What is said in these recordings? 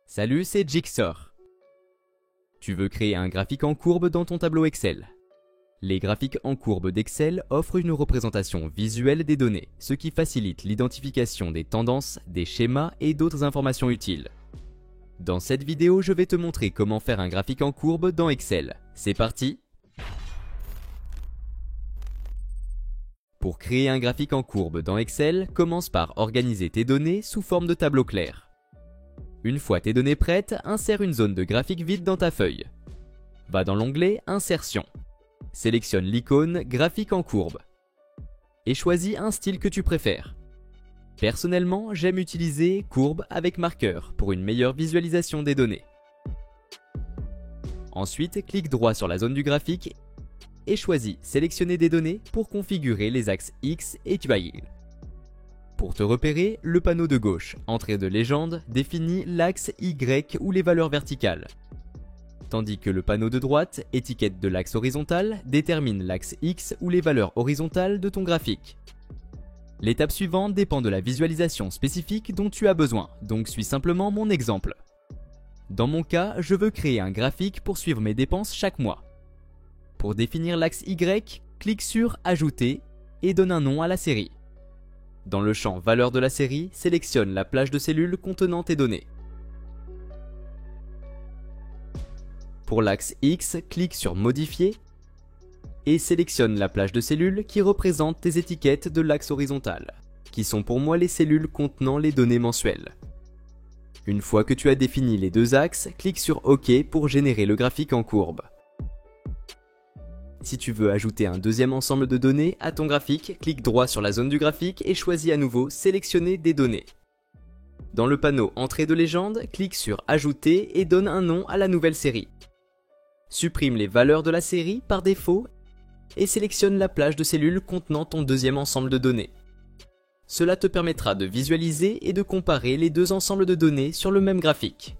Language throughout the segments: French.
Salut, c'est Jigsaw. Tu veux créer un graphique en courbe dans ton tableau Excel. Les graphiques en courbe d'Excel offrent une représentation visuelle des données, ce qui facilite l'identification des tendances, des schémas et d'autres informations utiles. Dans cette vidéo, je vais te montrer comment faire un graphique en courbe dans Excel. C'est parti! Pour créer un graphique en courbe dans Excel, commence par organiser tes données sous forme de tableau clair. Une fois tes données prêtes, insère une zone de graphique vide dans ta feuille. Va dans l'onglet Insertion. Sélectionne l'icône Graphique en courbe. Et choisis un style que tu préfères. Personnellement, j'aime utiliser courbe avec marqueur pour une meilleure visualisation des données. Ensuite, clique droit sur la zone du graphique et choisis Sélectionner des données pour configurer les axes X et Y. Pour te repérer, le panneau de gauche, Entrée de légende, définit l'axe Y ou les valeurs verticales. Tandis que le panneau de droite, Étiquette de l'axe horizontal, détermine l'axe X ou les valeurs horizontales de ton graphique. L'étape suivante dépend de la visualisation spécifique dont tu as besoin, donc suis simplement mon exemple. Dans mon cas, je veux créer un graphique pour suivre mes dépenses chaque mois. Pour définir l'axe Y, clique sur Ajouter et donne un nom à la série. Dans le champ Valeurs de la série, sélectionne la plage de cellules contenant tes données. Pour l'axe X, clique sur Modifier et sélectionne la plage de cellules qui représente tes étiquettes de l'axe horizontal, qui sont pour moi les cellules contenant les données mensuelles. Une fois que tu as défini les deux axes, clique sur OK pour générer le graphique en courbe. Si tu veux ajouter un deuxième ensemble de données à ton graphique, clique droit sur la zone du graphique et choisis à nouveau Sélectionner des données. Dans le panneau Entrée de légende, clique sur Ajouter et donne un nom à la nouvelle série. Supprime les valeurs de la série par défaut et sélectionne la plage de cellules contenant ton deuxième ensemble de données. Cela te permettra de visualiser et de comparer les deux ensembles de données sur le même graphique.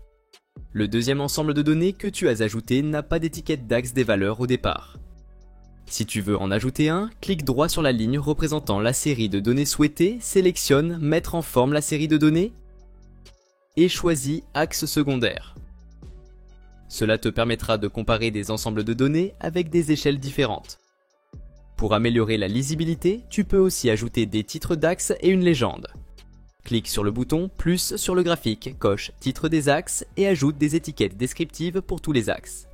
Le deuxième ensemble de données que tu as ajouté n'a pas d'étiquette d'axe des valeurs au départ. Si tu veux en ajouter un, clique droit sur la ligne représentant la série de données souhaitée, sélectionne Mettre en forme la série de données et choisis Axe secondaire. Cela te permettra de comparer des ensembles de données avec des échelles différentes. Pour améliorer la lisibilité, tu peux aussi ajouter des titres d'axes et une légende. Clique sur le bouton Plus sur le graphique, coche Titre des axes et ajoute des étiquettes descriptives pour tous les axes.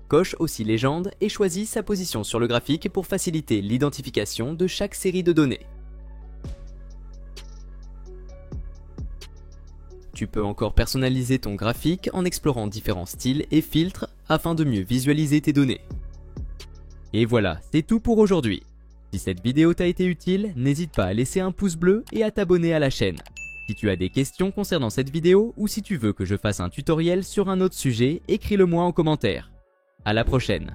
Coche aussi Légende et choisis sa position sur le graphique pour faciliter l'identification de chaque série de données. Tu peux encore personnaliser ton graphique en explorant différents styles et filtres afin de mieux visualiser tes données. Et voilà, c'est tout pour aujourd'hui. Si cette vidéo t'a été utile, n'hésite pas à laisser un pouce bleu et à t'abonner à la chaîne. Si tu as des questions concernant cette vidéo ou si tu veux que je fasse un tutoriel sur un autre sujet, écris-le moi en commentaire. À la prochaine.